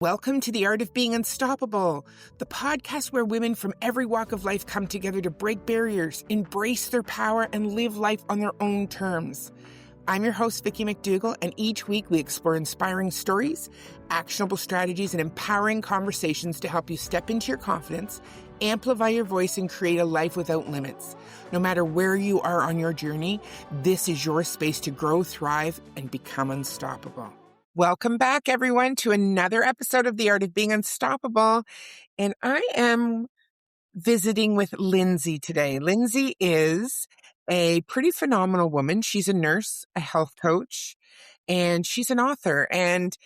Welcome to The Art of Being Unstoppable, the podcast where women from every walk of life come together to break barriers, embrace their power, and live life on their own terms. I'm your host, Vicki McDougall, and each week we explore inspiring stories, actionable strategies, and empowering conversations to help you step into your confidence, amplify your voice, and create a life without limits. No matter where you are on your journey, this is your space to grow, thrive, and become unstoppable. Welcome back, everyone, to another episode of The Art of Being Unstoppable. And I am visiting with Lindsie today. Lindsie is a pretty phenomenal woman. She's a nurse, a health coach, and she's an author. And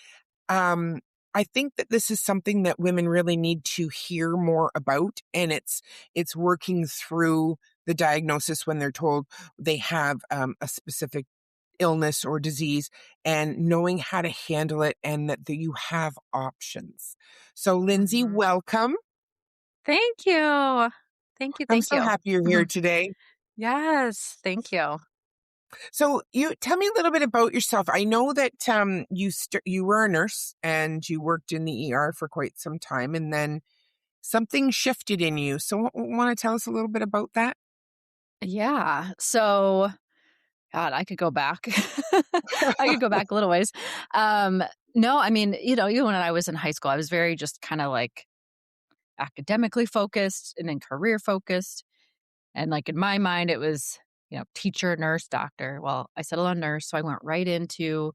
I think that this is something that women really need to hear more about. And it's working through the diagnosis when they're told they have a specific illness or disease, and knowing how to handle it, and that you have options. So Lindsie, welcome. Thank you. Thank you. I'm so happy you're here today. Yes. Thank you. So you tell me a little bit about yourself. I know that you were a nurse and you worked in the ER for quite some time, and then something shifted in you. So want to tell us a little bit about that? Yeah. So, God, I could go back. I could go back a little ways. No, I mean, even when I was in high school, I was very just kind of like academically focused and then career focused. And like in my mind, it was, teacher, nurse, doctor. Well, I settled on nurse. So I went right into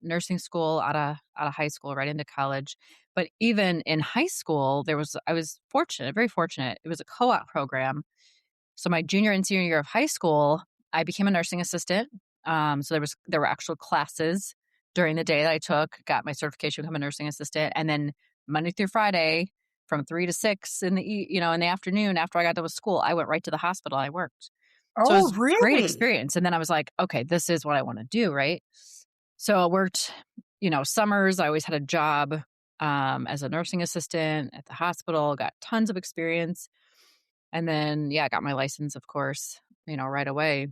nursing school out of high school, right into college. But even in high school, I was fortunate, very fortunate. It was a co-op program. So my junior and senior year of high school, I became a nursing assistant. So there were actual classes during the day that I took, got my certification to become a nursing assistant, and then Monday through Friday from 3 to 6 in the afternoon after I got done with school, I went right to the hospital. I worked. So it Oh, was a really? great experience. And then I was like, okay, this is what I want to do, right? So I worked, summers. I always had a job as a nursing assistant at the hospital, got tons of experience. And then, I got my license, of course, right away.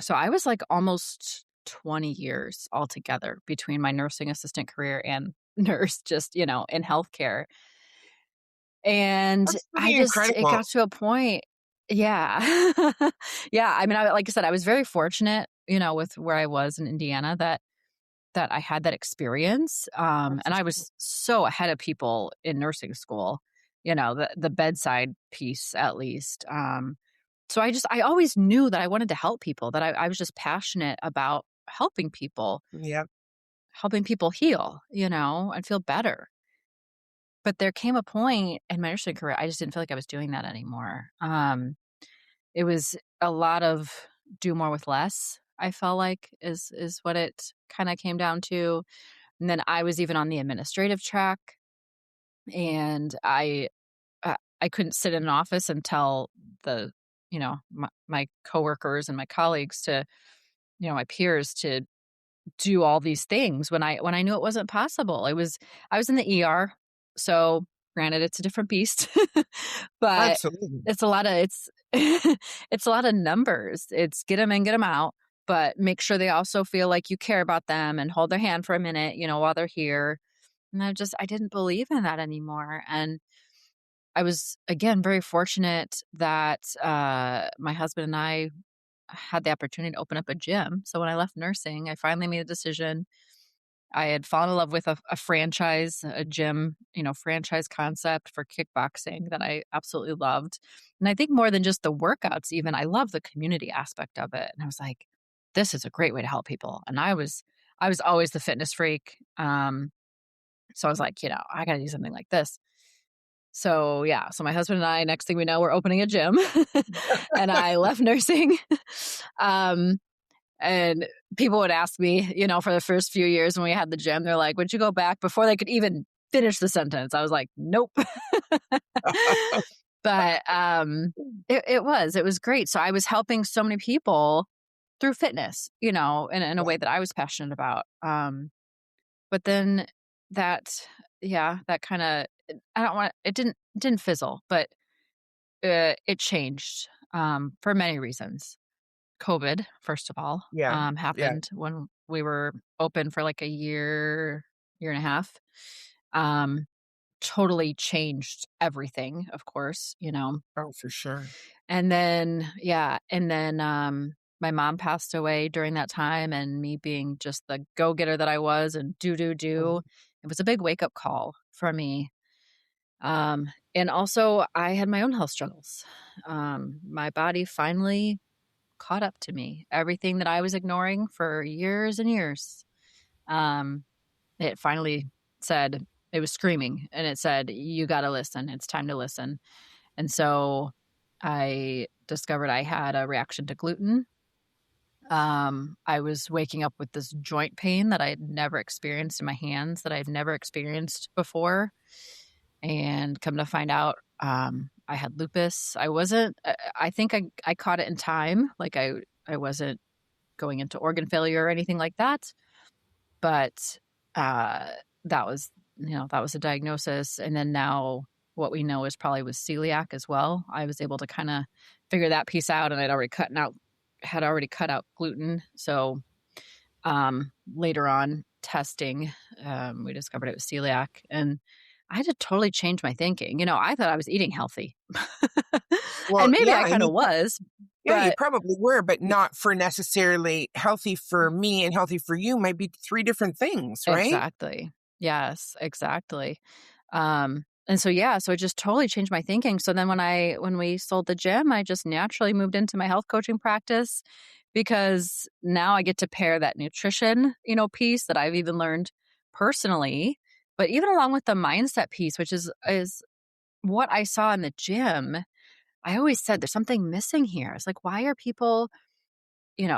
So I was like almost 20 years altogether between my nursing assistant career and nurse, just, in healthcare. And That's pretty incredible. it got to a point. Yeah. Yeah. I mean, like I said, I was very fortunate, with where I was in Indiana that I had that experience. And I was so ahead of people in nursing school, the bedside piece at least. So I always knew that I wanted to help people, that I was just passionate about helping people. Yeah. Helping people heal, and feel better. But there came a point in my nursing career, I just didn't feel like I was doing that anymore. It was a lot of do more with less, I felt like is what it kind of came down to. And then I was even on the administrative track, and I couldn't sit in an office and tell my coworkers and my colleagues to, my peers to do all these things when I knew it wasn't possible. I was in the ER, so granted it's a different beast, but Absolutely. it's a lot of it's a lot of numbers. It's get them in, get them out, but make sure they also feel like you care about them and hold their hand for a minute, while they're here. And I didn't believe in that anymore. And I was, again, very fortunate that my husband and I had the opportunity to open up a gym. So when I left nursing, I finally made a decision. I had fallen in love with a franchise, a gym, franchise concept for kickboxing that I absolutely loved. And I think more than just the workouts, even, I love the community aspect of it. And I was like, this is a great way to help people. And I was always the fitness freak. So I was like, I got to do something like this. So so my husband and I, next thing we know, we're opening a gym. And I left nursing. And people would ask me, for the first few years when we had the gym, they're like, would you go back? Before they could even finish the sentence, I was like, nope. But it was great. So I was helping so many people through fitness, in a way that I was passionate about. But then that kind of, it didn't fizzle, but it changed for many reasons. COVID, first of all, happened when we were open for like a year and a half. um, totally changed everything, of course, you know. Oh, for sure. And then, yeah, and then my mom passed away during that time, and me being just the go-getter that I was and do, Mhm. it was a big wake-up call for me. And also I had my own health struggles. My body finally caught up to me. Everything that I was ignoring for years and years, um, it finally said, it was screaming and it said, "You got to listen. It's time to listen." And so I discovered I had a reaction to gluten. I was waking up with this joint pain that I had never experienced in my hands, that I've never experienced before. And come to find out, I had lupus. I wasn't, I think I caught it in time. Like I wasn't going into organ failure or anything like that. But uh, that was, that was a diagnosis. And then now what we know is probably was celiac as well. I was able to kind of figure that piece out, and had already cut out gluten. So later on testing, we discovered it was celiac, and I had to totally change my thinking. I thought I was eating healthy, Well, and maybe I yeah, and kind of was, yeah, you but probably were, but not for necessarily healthy for me and healthy for you might be 3 different things, right? exactly. Yes, exactly. And so, yeah, so it just totally changed my thinking. So then when we sold the gym, I just naturally moved into my health coaching practice, because now I get to pair that nutrition, piece that I've even learned personally, but even along with the mindset piece, which is what I saw in the gym. I always said there's something missing here. It's like, why are people,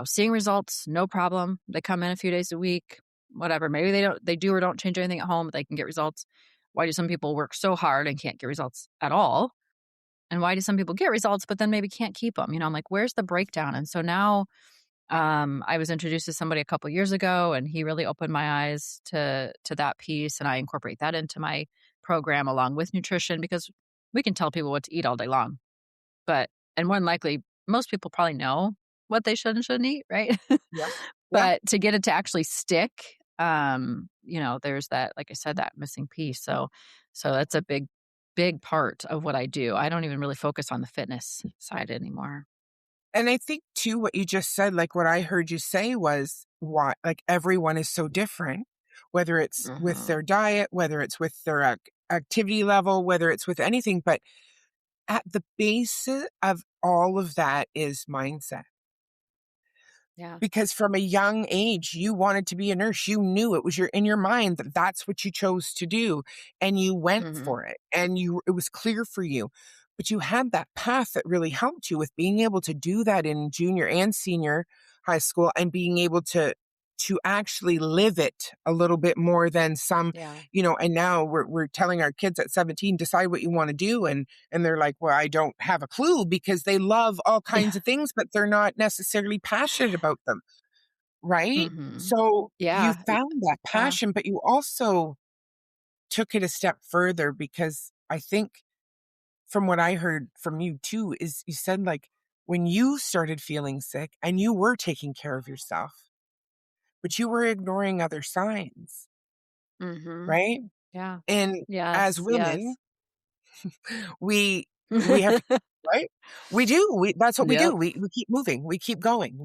seeing results, no problem. They come in a few days a week, whatever. Maybe they do or don't change anything at home, but they can get results. Why do some people work so hard and can't get results at all? And why do some people get results, but then maybe can't keep them? I'm like, where's the breakdown? And so now, I was introduced to somebody a couple years ago, and he really opened my eyes to that piece. And I incorporate that into my program along with nutrition, because we can tell people what to eat all day long. But and more than likely, most people probably know what they should and shouldn't eat, right? Yeah. Yeah. But to get it to actually stick, there's that, like I said, that missing piece. So that's a big part of what I do. I don't even really focus on the fitness side anymore. And I think too, what you just said, like what I heard you say was why, like everyone is so different, whether it's with Mhm. their diet, whether it's with their activity level, whether it's with anything. But at the base of all of that is mindset. Yeah. Because from a young age, you wanted to be a nurse. You knew it was in your mind that that's what you chose to do, and you went Mhm. for it, and it was clear for you. But you had that path that really helped you with being able to do that in junior and senior high school, and being able to actually live it a little bit more than some, Yeah. and now we're telling our kids at 17, decide what you want to do, and they're like, well, I don't have a clue, because they love all kinds Yeah. of things, but they're not necessarily passionate about them, right? Mhm. So you Yeah. found that Yeah. passion, but you also took it a step further, because I think from what I heard from you too, is you said like when you started feeling sick and you were taking care of yourself, but you were ignoring other signs, Mhm. right? Yeah. And as Yes. women, Yes. we we have to, right? We do. That's what we do. Yep. We keep moving. We keep going.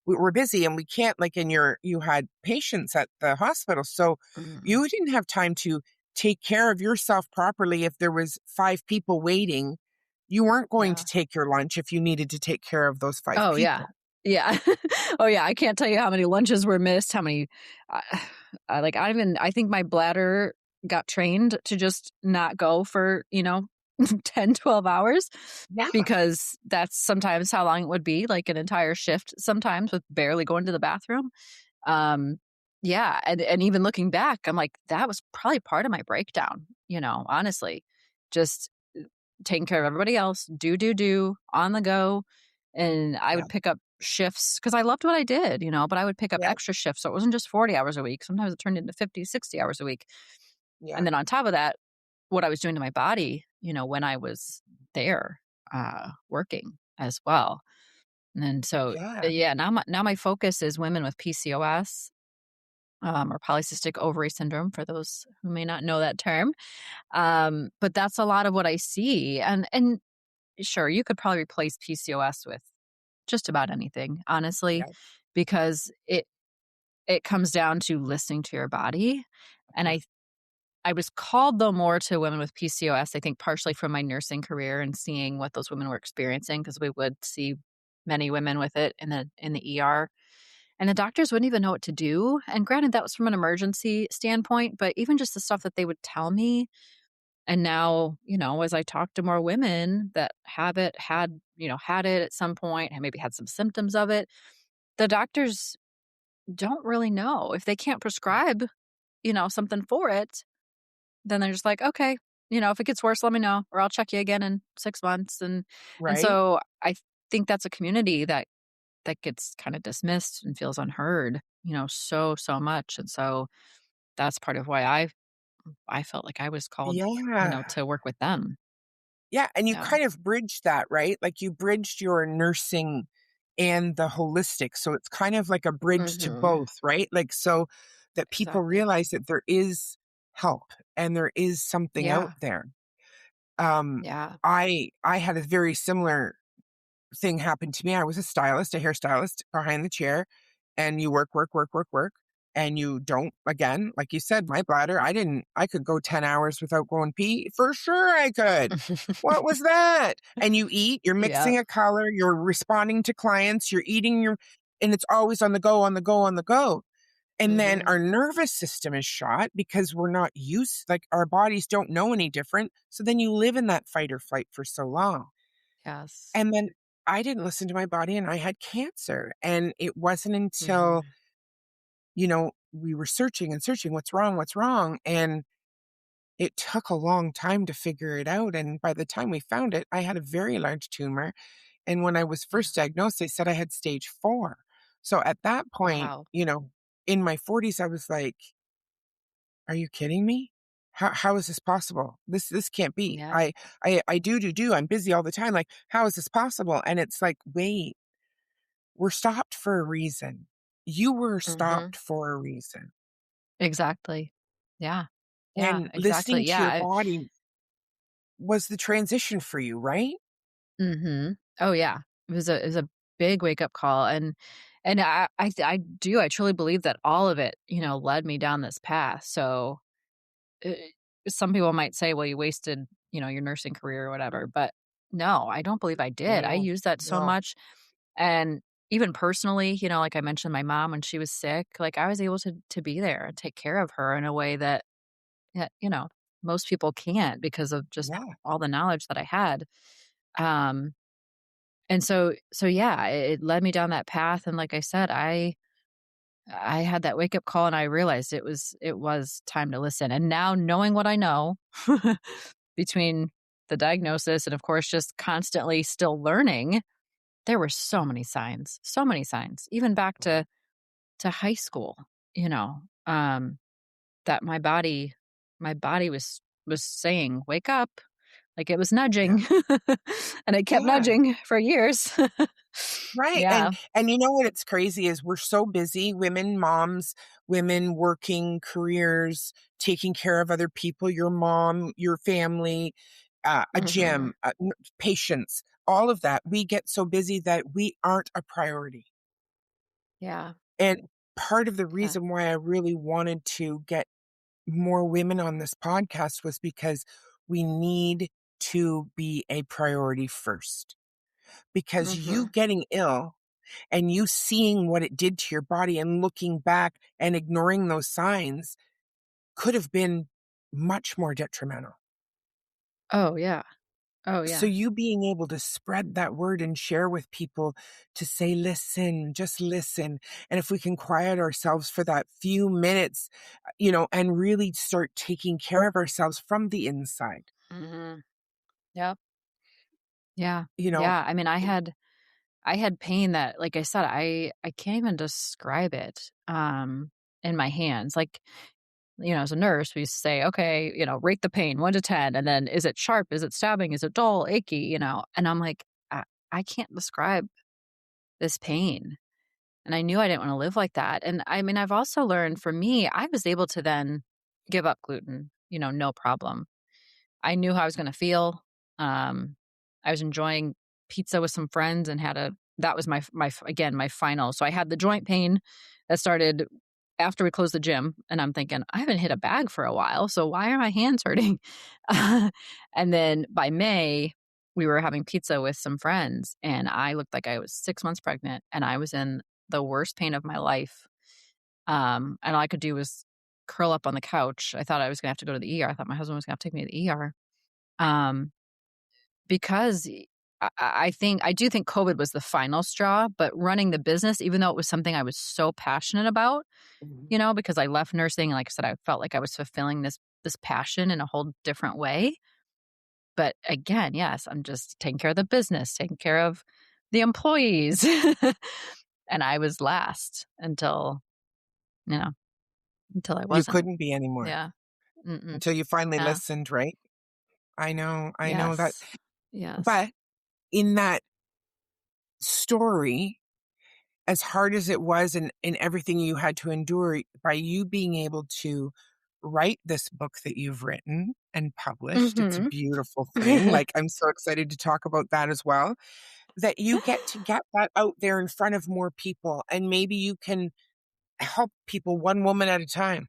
We're busy, and we can't, like, you had patients at the hospital, so Mhm. you didn't have time to take care of yourself properly. If there was 5 people waiting, you weren't going to Yeah. take your lunch if you needed to take care of those 5 Oh, yeah. people. Yeah. Oh, yeah, I can't tell you how many lunches were missed, how many I I think my bladder got trained to just not go for, 10, 12 hours, Yeah, because that's sometimes how long it would be, like an entire shift sometimes with barely going to the bathroom. Um, yeah, and even looking back, I'm like, that was probably part of my breakdown, honestly. Just taking care of everybody else, do, on the go. And I yeah, would pick up shifts because I loved what I did, but I would pick up yeah, extra shifts. So it wasn't just 40 hours a week. Sometimes it turned into 50, 60 hours a week. yeah, And then on top of that, what I was doing to my body, when I was there working as well. And so, yeah. yeah, now my focus is women with PCOS. or polycystic ovary syndrome for those who may not know that term. But that's a lot of what I see. And sure, you could probably replace PCOS with just about anything, honestly, Yeah. because it comes down to listening to your body. And I was called, though, more to women with PCOS, I think partially from my nursing career and seeing what those women were experiencing, because we would see many women with it in the ER, and the doctors wouldn't even know what to do. And granted, that was from an emergency standpoint, but even just the stuff that they would tell me. And now, as I talk to more women that have it, had it at some point and maybe had some symptoms of it, the doctors don't really know. If they can't prescribe, something for it, then they're just like, "Okay, if it gets worse, let me know, or I'll check you again in 6 months." And Right? so I think that's a community that gets kinda dismissed and feels unheard, so much. And so that's part of why I felt like I was called, Yeah. to work with them. Yeah, and you Yeah. kind of bridged that, right? Like, you bridged your nursing and the holistic, so it's kind of like a bridge to Mhm. both, right? Like, so that people Exactly. realize that there is help and there is something out Yeah. there. Um, Yeah. I had a very similar thing happened to me. I was a stylist, a hairstylist behind the chair, and you work, work, work, work, work, and you don't, again, like you said, my bladder, I could go 10 hours without going pee. For sure I could. What was that? And you eat, you're Yeah. mixing a color, you're responding to clients, you're eating and it's always on the go, on the go, on the go. And then Mhm. our nervous system is shot because we're not used, like our bodies don't know any different. So then you live in that fight or flight for so long. Yes. And then I didn't listen to my body and I had cancer. And it wasn't until, Mhm. we were searching and searching, what's wrong? What's wrong? And it took a long time to figure it out. And by the time we found it, I had a very large tumor. And when I was Yeah. first diagnosed, they said I had stage 4. So at that point, Wow. in my 40s, I was like, are you kidding me? How is this possible? This can't be. Yeah. I do. I'm busy all the time. Like, how is this possible? And it's like, wait, we're stopped for a reason. You were Mhm. stopped for a reason. Exactly. Yeah. Yeah, And listening exactly. to Yeah. your body was the transition for you, right? Mhm. Oh, yeah. It was a big wake-up call, and I truly believe that all of it, led me down this path. So, uh, some people might say, "Well, you wasted, your nursing career or whatever," but no, I don't believe I did. I No, used that so no. much, and even personally, like I mentioned my mom when she was sick, like, I was able to be there and take care of her in a way that, most people can't because of just Yeah. all the knowledge that I had. Um and so yeah, it led me down that path, and like I said, I had that wake up call and I realized it was time to listen. And now knowing what I know between the diagnosis and of course just constantly still learning, there were so many signs, even back to high school, you know, um, that my body was saying, "Wake up." Like it was Yeah. nudging, and it kept Yeah. nudging for years. Right, Yeah. and you know what it's crazy is we're so busy, women, moms, women working careers, taking care of other people, your mom, your family, a Mhm. gym, patients, all of that. We get so busy that we aren't a priority. Yeah. And part of the Yeah. reason why I really wanted to get more women on this podcast was because we need to be a priority first. Because you Mhm. getting ill and you seeing what it did to your body and looking back and ignoring those signs could have been much more detrimental. Oh, yeah. Oh, So yeah. you being able to spread that word and share with people to say, listen, just listen. And if we can quiet ourselves for that few minutes, and really start taking care of ourselves from the inside, Mhm. Yep. Yeah. you know, Yeah. I mean, I had pain that, like I said, I can't even describe it, in my hands. Like, as a nurse, we used to say, "Okay, rate the pain 1 to 10, and then is it sharp? Is it stabbing? Is it dull, achy?" And I'm like, I can't describe this pain. And I knew I didn't want to live like that. And I mean, I've also learned for me, I was able to then give up gluten, no problem. I knew how I was going to feel. Um, I was enjoying pizza with some friends and that was again, my final. So I had the joint pain that started after we closed the gym. And I'm thinking, I haven't hit a bag for a while. So why are my hands hurting? And then by May, we were having pizza with some friends and I looked like I was 6 months pregnant and I was in the worst pain of my life. And all I could do was curl up on the couch. I thought I was going to have to go to the ER. I thought my husband was going to have to take me to the ER. Um, because I do think COVID was the final straw, but running the business, even though it was something I was so passionate about, Mhm. because I left nursing, and like I said, I felt like I was fulfilling this passion in a whole different way. But again, yes, I'm just taking care of the business, taking care of the employees. And I was last you know, until I You wasn't. couldn't be anymore Yeah. Mm-mm. until you finally Yeah. listened, right? I know that. Yes. Yes. But in that story, as hard as it was and everything you had to endure, by you being able to write this book that you've written and published, it's a Mhm. beautiful thing. Like, I'm so excited to talk about that as well, that you get to get that out there in front of more people, and maybe you can help people one woman at a time,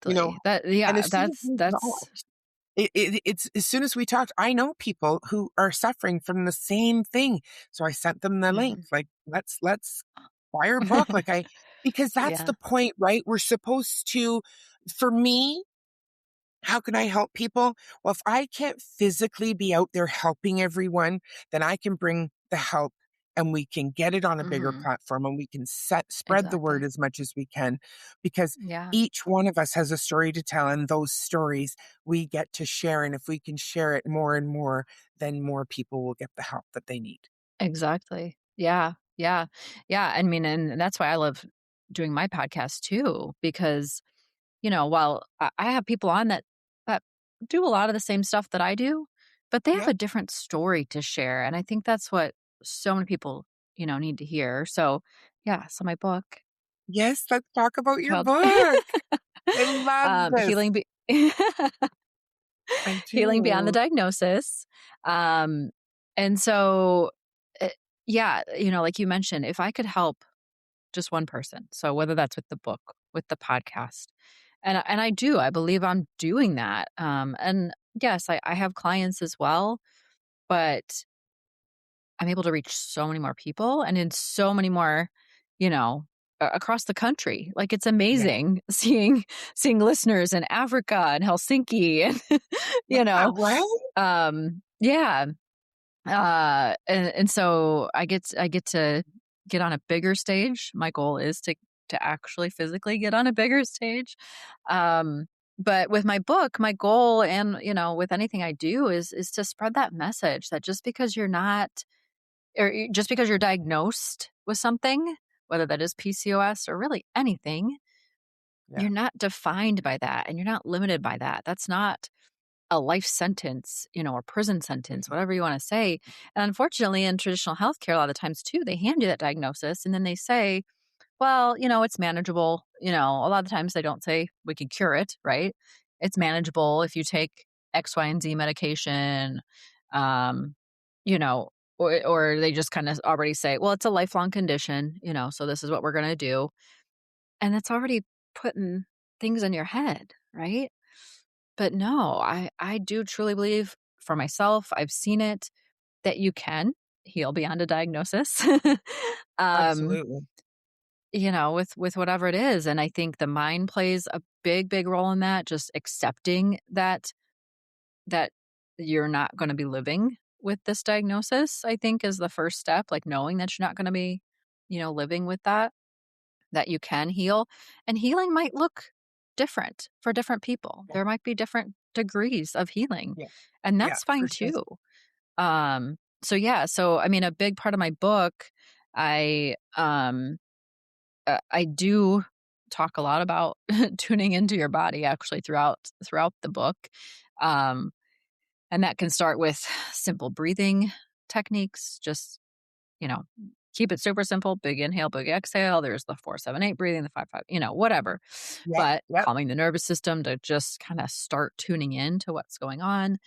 you know? Exactly. And Yeah, as soon as we that's talked, it's as soon as we talked, I know people who are suffering from the same thing. So I sent them the link, mhm. like, let's buy her book. Because that's Yeah. the point, right? We're supposed to, for me, how can I help people? Well, if I can't physically be out there helping everyone, then I can bring the help and we can get it on a bigger Mhm. platform and we can spread the word Exactly. as much as we can, because Yeah. each one of us has a story to tell, and those stories we get to share. And if we can share it more and more, then more people will get the help that they need. Exactly. Yeah. Yeah. Yeah, I mean, and that's why I love doing my podcast too, because, while I have people on that do a lot of the same stuff that I do, but they have a Yep. different story to share, and I think that's what so many people, need to hear. So, yeah, so my book Yes, let's talk about your called book. I love this. Healing I Healing Beyond the do. Diagnosis. Um, and so, eh, yeah, like you mentioned, if I could help just one person, so whether that's with the book, with the podcast, and I do, I believe I'm doing that. And yes, I have clients as well, but I'm able to reach so many more people and in so many more, you know, across the country. Like it's Yeah. amazing seeing listeners in Africa and Helsinki and you Yeah, know, right? yeah. And so I get to get on a bigger stage. My goal is to actually physically get on a bigger stage. Um, but with my book, my goal and, with anything I do is to spread that message that just because you're not just because you're diagnosed with something, whether that is PCOS or really anything, Yeah. you're not defined by that and you're not limited by that. That's not a life sentence, or prison sentence, Mhm. whatever you want to say. And unfortunately, in traditional healthcare, a lot of times too, they hand you that diagnosis and then they say, well, it's manageable. A lot of times they don't say we can cure it, right? It's manageable if you take X, Y, and Z medication, um, you know, or they just kind of already say, well, it's a lifelong condition, so this is what we're going to do. And it's already putting things in your head, right? But no, I do truly believe for myself, I've seen it that you can heal beyond a diagnosis. um, Absolutely. with whatever it is. And I think the mind plays a big, big role in that. Just accepting that you're not going to be living with this diagnosis, I think is the first step. Like knowing that you're not going to be, living with that you can heal. And healing might look different for different people. Yeah. There might be different degrees of healing, Yeah. and Yeah, that's for fine sure. too. So yeah, so I mean, a big part of my book, I do talk a lot about tuning into your body actually throughout the book. Um, and that can start with simple breathing techniques, just, you know, keep it super simple, big inhale, big exhale. There's the 4-7-8 breathing, the 5-5, whatever. Yep. But Yep. calming the nervous system to just kind of start tuning in to what's going on.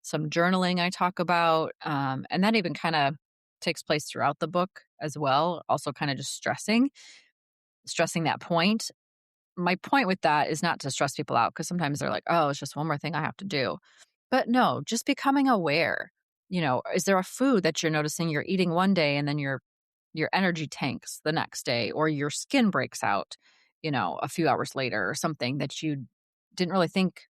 Some journaling I talk about. And that even kind of takes place throughout the book as well. Also kind of just stressing that point. My point with that is not to stress people out because sometimes they're like, oh, it's just one more thing I have to do. But no, just becoming aware. Is there a food that you're noticing you're eating one day and then your energy tanks the next day, or your skin breaks out, a few hours later, or something that you didn't really think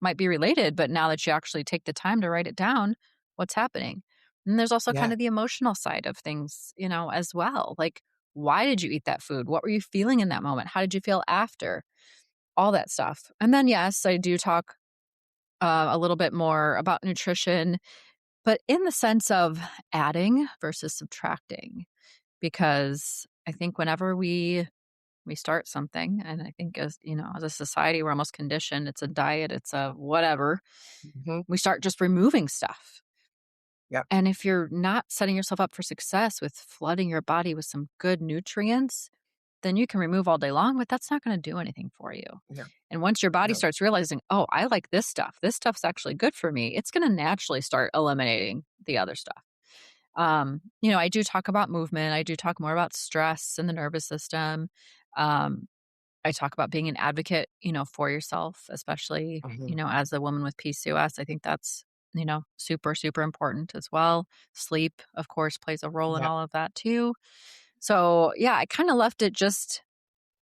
might be related, but now that you actually take the time to write it down, what's happening? And there's also kind Yeah. of the emotional side of things, as well. Like, why did you eat that food? What were you feeling in that moment? How did you feel after? All that stuff. And then, yes, I do talk a little bit more about nutrition, but in the sense of adding versus subtracting, because I think whenever we start something, and I think as a society, we're almost conditioned. It's a diet, it's a whatever. Mhm. We start just removing stuff. Yep. And if you're not setting yourself up for success with flooding your body with some good nutrients, then you can remove all day long, but that's not going to do anything for you. No. And once your body No. starts realizing, oh, I like this stuff's actually good for me, it's going to naturally start eliminating the other stuff. I do talk about movement. I do talk more about stress and the nervous system. Um, I talk about being an advocate, for yourself, especially, Mhm. as a woman with PCOS. I think that's, super, super important as well. Sleep, of course, plays a role in Yep. all of that too. So, yeah, I kind of left it just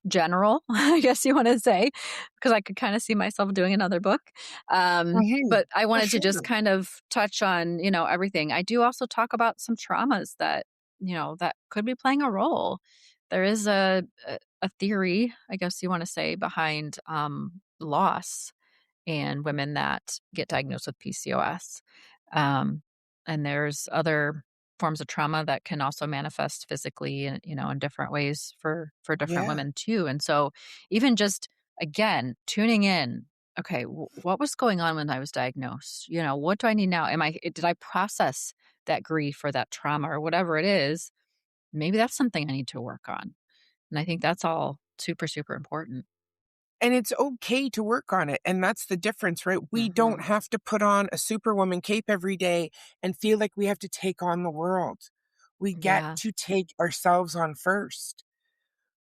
general, I guess you want to say, because I could kind of see myself doing another book. Mhm. But I For wanted to just sure. kind of touch on, everything. I do also talk about some traumas that, that could be playing a role. There is a theory, I guess you want to say, behind loss and women that get diagnosed with PCOS. Um, and there's other forms of trauma that can also manifest physically and in different ways for different Yeah. women too. And so even just again tuning in, okay, what was going on when I was diagnosed? What do I need now? Did I process that grief or that trauma or whatever it is? Maybe that's something I need to work on. And I think that's all super, super important. And it's okay to work on it, and that's the difference, right? We don't Hmm. have to put on a superwoman cape every day and feel like we have to take on the world. We get Yeah. to take ourselves on first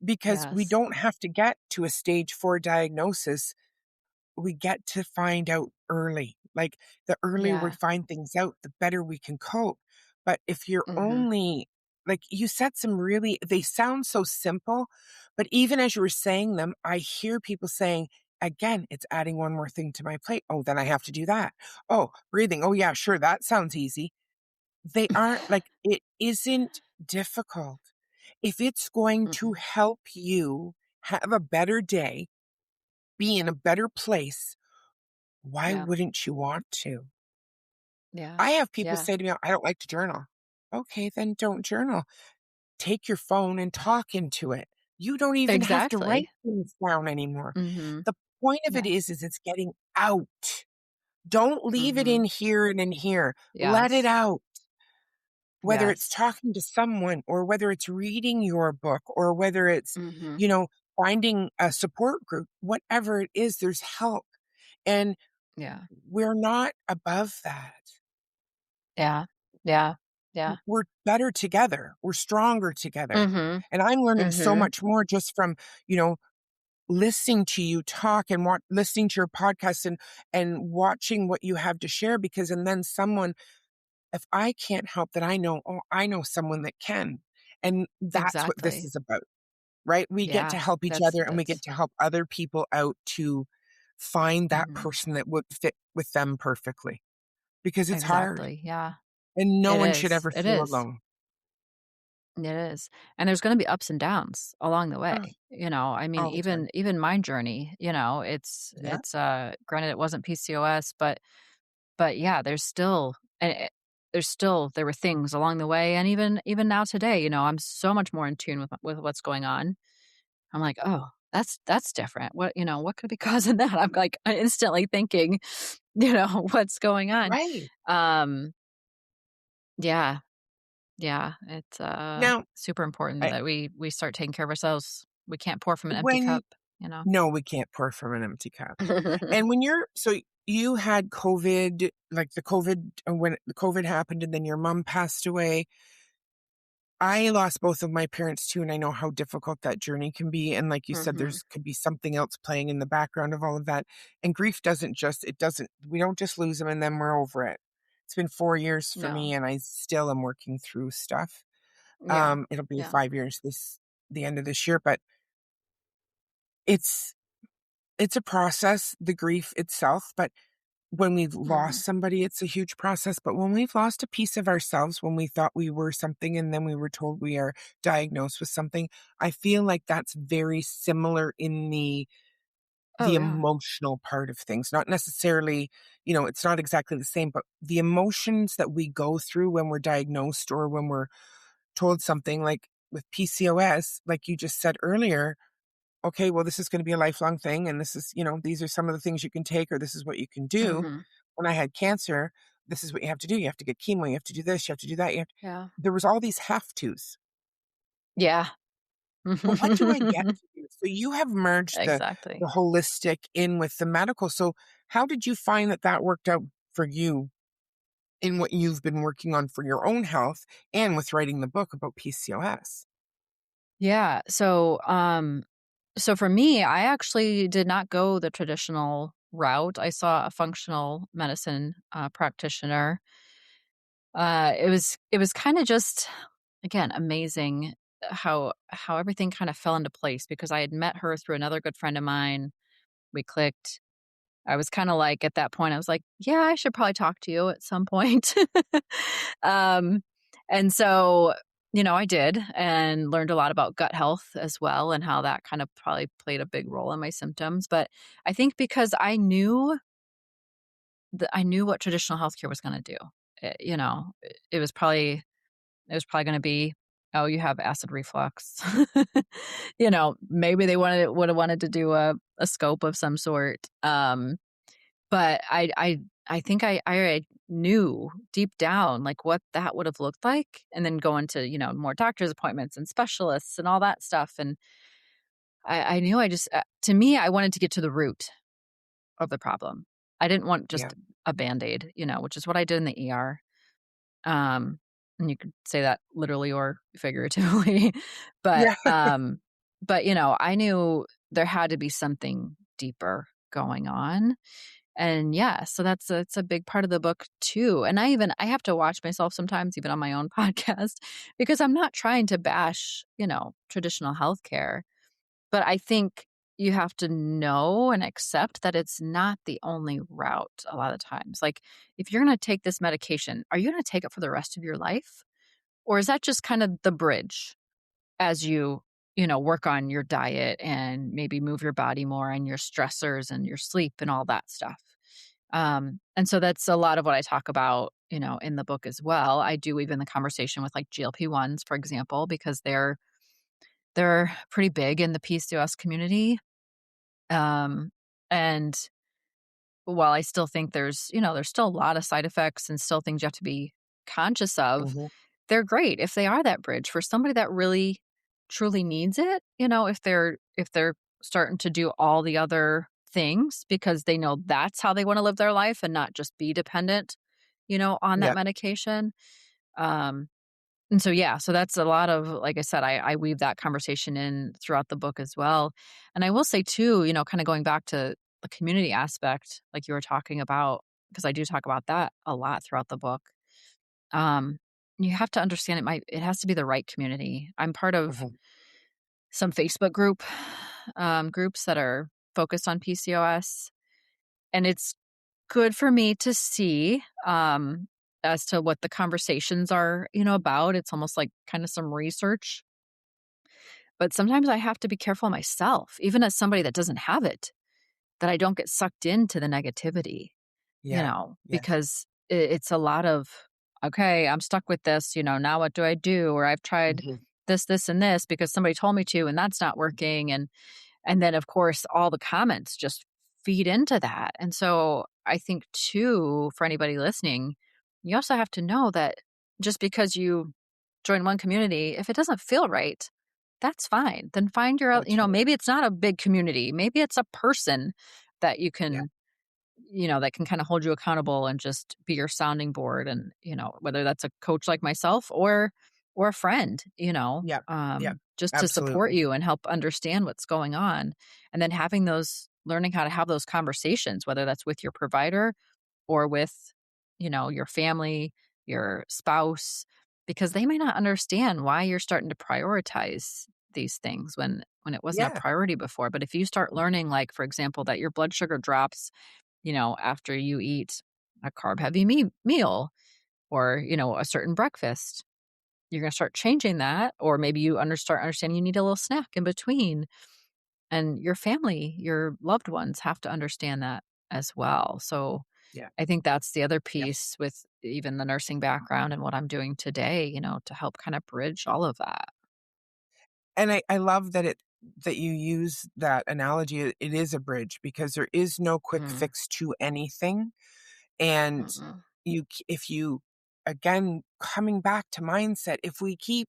because we Yes. don't have to get to a stage 4 diagnosis. We get to find out early. Like, the earlier we Yeah. find things out, the better we can cope. But if you're Hmm. only like, you said some really they sound so simple, but even as you were saying them, I hear people saying, "Again, it's adding one more thing to my plate. Oh, then I have to do that. Oh, breathing. Oh, yeah, sure, that sounds easy." They aren't like, it isn't difficult. If it's going to Hmm. help you have a better day, be in a better place, why Yeah. wouldn't you want to? Yeah. I have people Yeah. say to me, "I don't like to journal." Okay, then don't journal. Take your phone and talk into it. You don't even have to write Exactly. things down anymore. Mhm. The point of it Yeah. is it's getting out. Don't leave it Mhm. in here and in here. Let it Yes. out. Whether it's Yes. talking to someone or whether it's reading your book or whether it's, Mhm. you know, finding a support group, whatever it is, there's help. And Yeah. we're not above that. Yeah. Yeah. Yeah. We're better together. We're stronger together. Mhm. And I'm learning so Mhm. much more just from, you know, listening to you talk and listening to your podcast and watching what you have to share because and then someone if I can't help that I know, oh, I know someone that can. And that's what this Exactly. is about, right? We get to Yeah. help each That's other and we get that's to help other people out to find that Mhm. person that would fit with them perfectly because it's hard Exactly. Yeah. and no It one should is. ever It feel is. alone. It is. And there's gonna be ups and downs along the way. Oh, I mean, all the time. even my journey, Yeah. it's granted it wasn't PCOS, but yeah, there's still and there were things along the way, and even now today, I'm so much more in tune with what's going on. I'm like, "Oh, that's different. What could be causing that?" I'm like instantly thinking, what's going on. Right. Um, yeah, Yeah, it's Now, super important I, that we start taking care of ourselves. We can't pour from an empty when cup, you know. no, we can't pour from an empty cup. And when you had COVID, like the COVID, when the COVID happened and then your mom passed away. I lost both of my parents too, and I know how difficult that journey can be. And like you said, Mhm. there's could be something else playing in the background of all of that. And grief we don't just lose them and then we're over it. It's been 4 years for No. me and I still am working through stuff. Yeah. It'll be Yeah. 5 years the end of this year, but it's, it's a process, the grief itself, but when we've Mhm. lost somebody, it's a huge process, but when we've lost a piece of ourselves, when we thought we were something and then we were told we are diagnosed with something, I feel like that's very similar in the Oh, yeah. emotional part of things. Not necessarily, it's not exactly the same, but the emotions that we go through when we're diagnosed or when we're told something like with PCOS, like you just said earlier, okay, well, this is going to be a lifelong thing. And this is, these are some of the things you can take, or this is what you can do. Mhm. When I had cancer, this is what you have to do. You have to get chemo. You have to do this. You have to do that. Yeah. There was all these have tos. Yeah. But what do I get to do? So you have merged the Exactly. holistic in with the medical. So how did you find that worked out for you in what you've been working on for your own health and with writing the book about PCOS? Yeah. So for me, I actually did not go the traditional route. I saw a functional medicine practitioner. It was kind of just again amazing how everything kind of fell into place because I had met her through another good friend of mine. We clicked. I was kind of like at that point, I was like, yeah, I should probably talk to you at some point. um, and so, I did and learned a lot about gut health as well and how that kind of probably played a big role in my symptoms. But I think because I knew that I knew what traditional healthcare was going to do, it was probably going to be, oh, you have acid reflux. Maybe they would have wanted to do a scope of some sort. But I think I knew deep down, like, what that would have looked like, and then go into, more doctor's appointments and specialists and all that stuff, and I knew I just to me, I wanted to get to the root of the problem. I didn't want Yeah. just a Band-Aid, which is what I did in the ER. Um, and you could say that literally or figuratively, but, Yeah. um but, I knew there had to be something deeper going on. And yeah, so that's a big part of the book too. And I have to watch myself sometimes even on my own podcast because I'm not trying to bash, traditional healthcare, but I think you have to know and accept that it's not the only route a lot of times. Like if you're going to take this medication, are you going to take it for the rest of your life? Or is that just kind of the bridge as you work on your diet and maybe move your body more and your stressors and your sleep and all that stuff? And so that's a lot of what I talk about, in the book as well. I do even the conversation with like GLP-1s, for example, because they're pretty big in the PCOS community. Um, and while I still think there's still a lot of side effects and still things you have to be conscious of, Mhm. they're great if they are that bridge for somebody that really truly needs it, if they're starting to do all the other things because they know that's how they want to live their life and not just be dependent, on that Yeah. medication. Um and so yeah, so that's a lot of like I said, I weave that conversation in throughout the book as well. And I will say too, kind of going back to the community aspect, like you were talking about, because I do talk about that a lot throughout the book. Um, you have to understand it has to be the right community. I'm part of Mhm. some Facebook groups that are focused on PCOS, and it's good for me to see as to what the conversations are, about. It's almost like kind of some research. But sometimes I have to be careful myself, even as somebody that doesn't have it, that I don't get sucked into the negativity, Yeah. Yeah. because it's a lot of, okay, I'm stuck with this, now what do I do? Or I've tried Mhm. this, and this because somebody told me to, and that's not working. And then of course all the comments just feed into that. And so I think too, for anybody listening, you also have to know that just because you join one community. If it doesn't feel right, that's fine. Then find your, Oh, totally. maybe it's not a big community. Maybe it's a person that you Yeah. can, that can kind of hold you accountable and just be your sounding board. And, whether that's a coach like myself or a friend, Yep. Yep. just to support Absolutely. you and help understand what's going on. And then learning how to have those conversations, whether that's with your provider or with, your family, your spouse, because they may not understand why you're starting to prioritize these things when it wasn't a Yeah. priority before. But if you start learning, like, for example, that your blood sugar drops, after you eat a carb heavy meal or, a certain breakfast, you're going to start changing that. Or maybe start understanding you need a little snack in between. And your family, your loved ones have to understand that as well. So Yeah. I think that's the other Yeah. piece with even the nursing background and what I'm doing today, to help kind of bridge all of that. And I love that you use that analogy. It is a bridge because there is no quick Mm, fix to anything. And mm-mm. if you, again, coming back to mindset, if we keep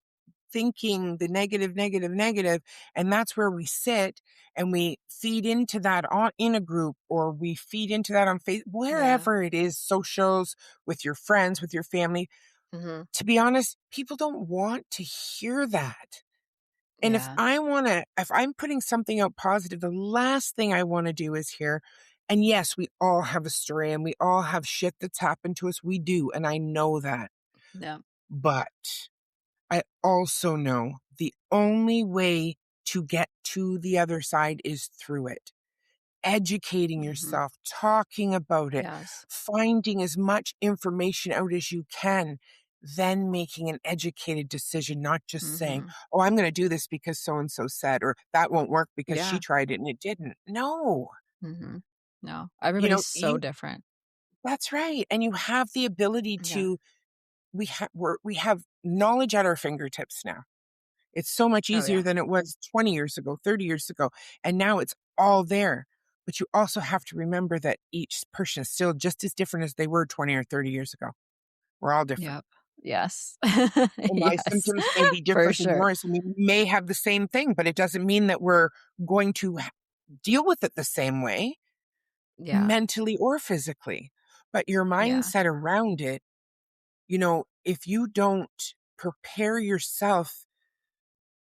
thinking the negative, negative, negative, and that's where we sit and we feed into that in a group, or we feed into that on Facebook, Yeah. wherever it is, socials, with your friends, with your family. Mhm. To be honest, people don't want to hear that. And Yeah. if I'm putting something out positive, the last thing I want to do is hear, and yes, we all have a story and we all have shit that's happened to us. We do. And I know that. Yeah. But I also know the only way to get to the other side is through it. Educating Mhm. yourself, talking about it, Yes. finding as much information out as you can, then making an educated decision, not just saying, Mhm. "Oh, I'm gonna do this because so and so said," or "That won't work because she Yeah. tried it and it didn't." No. Mhm. No. You Everybody's know, so you different. that's right, and you have the ability Yeah. to we have knowledge at our fingertips now. It's so much Oh, easier yeah. than it was 20 years ago, 30 years ago, and now it's all there. But you also have to remember that each person is still just as different as they were 20 or 30 years ago. We're all different. Yep. Yes. And my Yes. symptoms may be For different than sure. yours. I mean, we may have the same thing, but it doesn't mean that we're going to deal with it the same way, Yeah. mentally or physically. But your Yeah. mindset around it, if you don't prepare yourself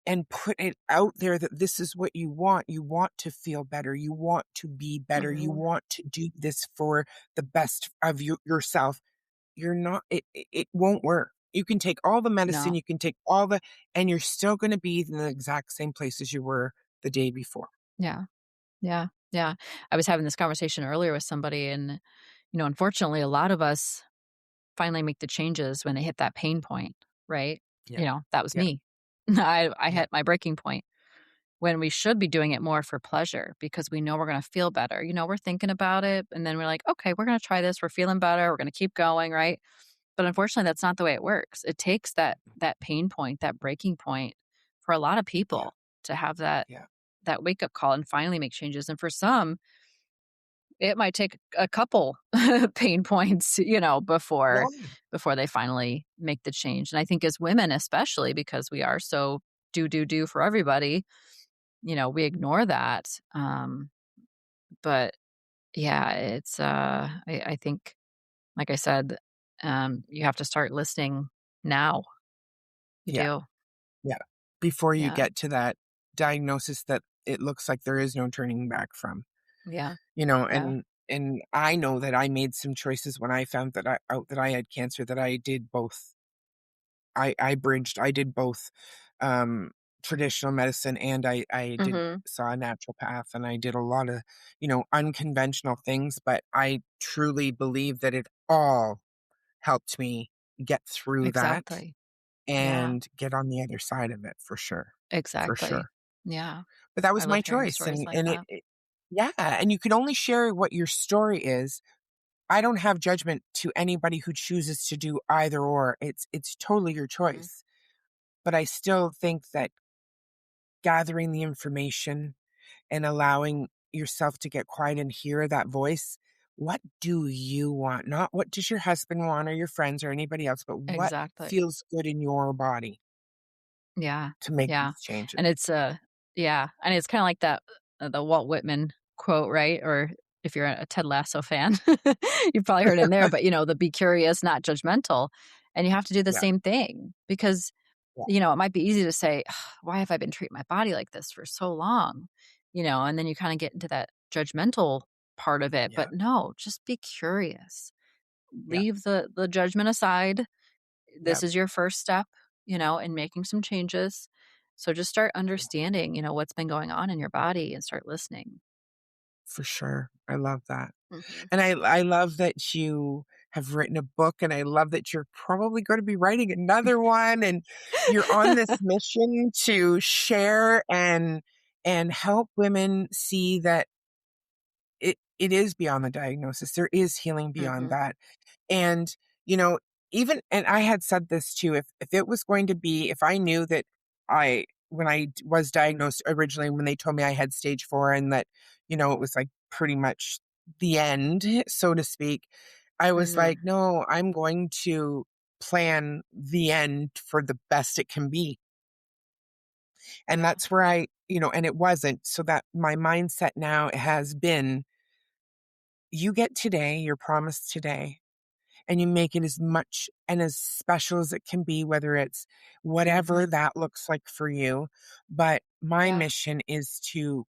and put it out there that this is what you want to feel better, you want to be better, you Mhm. want to do this for the best of yourself. You're not, it won't work. You can take all the medicine, No. you can take and you're still going to be in the exact same place as you were the day before. Yeah. Yeah. Yeah. I was having this conversation earlier with somebody, and, unfortunately, a lot of us finally make the changes when they hit that pain point, right? Yeah. That was Yeah. me. I Yeah. hit my breaking point when we should be doing it more for pleasure because we know we're going to feel better. We're thinking about it and then we're like, okay, we're going to try this. We're feeling better. We're going to keep going, right? But unfortunately, that's not the way it works. It takes that pain point, that breaking point for a lot of Yeah. people to have that Yeah. wake up call and finally make changes. And for some, it might take a couple pain points, Yeah. before they finally make the change. And I think as women, especially because we are so do for everybody, we ignore that. But yeah, it's I think, like I said, you have to start listening now. You Yeah. do. Yeah. Before you Yeah. get to that diagnosis that it looks like there is no turning back from. Yeah. Yeah. And I know that I made some choices when I found that I had cancer, that I did both. I did both, um, traditional medicine, and I did Mhm. saw a naturopath, and I did a lot of, unconventional things, but I truly believe that it all helped me get through that Exactly. Yeah. and get on the other side of it for Exactly. sure. Yeah. But that I was love my hearing choice, stories and like and that. yeah, and you can only share what your story is. I don't have judgment to anybody who chooses to do either or. It's totally your Mhm. choice. But I still think that gathering the information and allowing yourself to get quiet and hear that voice what do you want? Not what does your husband want or your friends or anybody else, but what Exactly. feels good in your body Yeah. to make Yeah. these changes. And it's, yeah, and it's kinda like that, the Walt Whitman quote, right? Or if you're a Ted Lasso fan, you've probably heard it in there, but, the be curious, not judgmental, and you have to do the Yeah, same thing because, yeah, it might be easy to say, "Ugh, why have I been treating my body like this for so long?" And then you kinda get into that judgmental part of it, yeah, but no, just be curious. yeah, Leave the judgment aside. yeah, This is your first step, in making some changes. So just start understanding, what's been going on in your body and start listening. for sure. I love that. Mhm. And I love that you have written a book, and I love that you're probably going to be writing another one, and you're on this mission to share and help women see that it is beyond the diagnosis. There is healing beyond Mhm. that. And, you know, even and I had said this too, if it was going to be if I knew that when I was diagnosed originally, when they told me I had stage 4 and that, it was like pretty much the end, so to speak, I was Mhm. like, no, I'm going to plan the end for the best it can be. And Yeah. that's where and it wasn't. So that my mindset now has been, you get today, your promise today, and you make it as much and as special as it can be, whether it's whatever Mhm. that looks like for you. But my Yeah. mission is to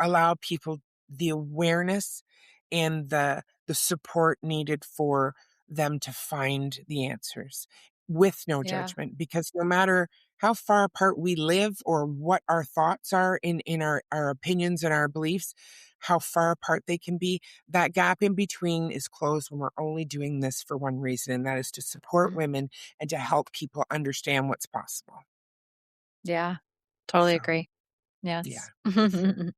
allow people the awareness and the support needed for them to find the answers with no Yeah. judgment, because no matter how far apart we live or what our thoughts are in our opinions and our beliefs, how far apart they can be, that gap in between is closed when we're only doing this for one reason, and that is to support Mhm. women and to help people understand what's possible. Yeah. Totally So agree. yeah, Yes. for sure.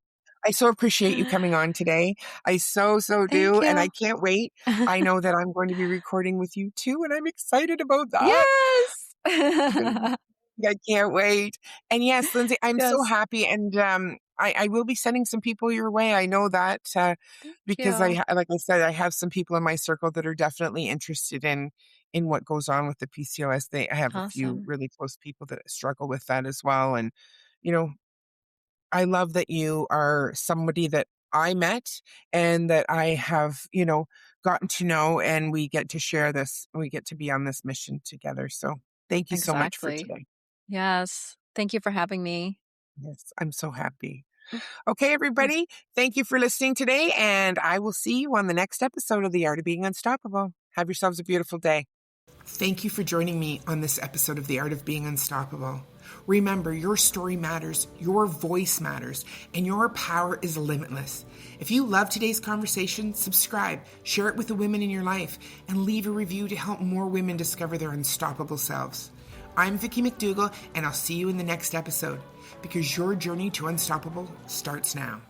I so appreciate you coming on today. I so Thank do, and I you. can't wait. I know that I'm going to be recording with you too, and I'm excited about that. Yes. I'm gonna be I can't wait. And yes, Lindsay, I'm so Yes. happy, and, I will be sending some people your way. I know that, Thank because you. like I said, I have some people in my circle that are definitely interested in what goes on with the PCOS. I have a few Awesome. really close people that struggle with that as well, and, you know, I love that you are somebody that I met and that I have, gotten to know, and we get to share this. We get to be on this mission together. So thank you so much for Exactly. today. Yes. Thank you for having me. Yes, I'm so happy. Okay, everybody, thank you for listening today, and I will see you on the next episode of The Art of Being Unstoppable. Have yourselves a beautiful day. Thank you for joining me on this episode of The Art of Being Unstoppable. Remember, your story matters, your voice matters, and your power is limitless. If you love today's conversation, subscribe, share it with the women in your life, and leave a review to help more women discover their unstoppable selves. I'm Vicki McDougall, and I'll see you in the next episode, because your journey to unstoppable starts now.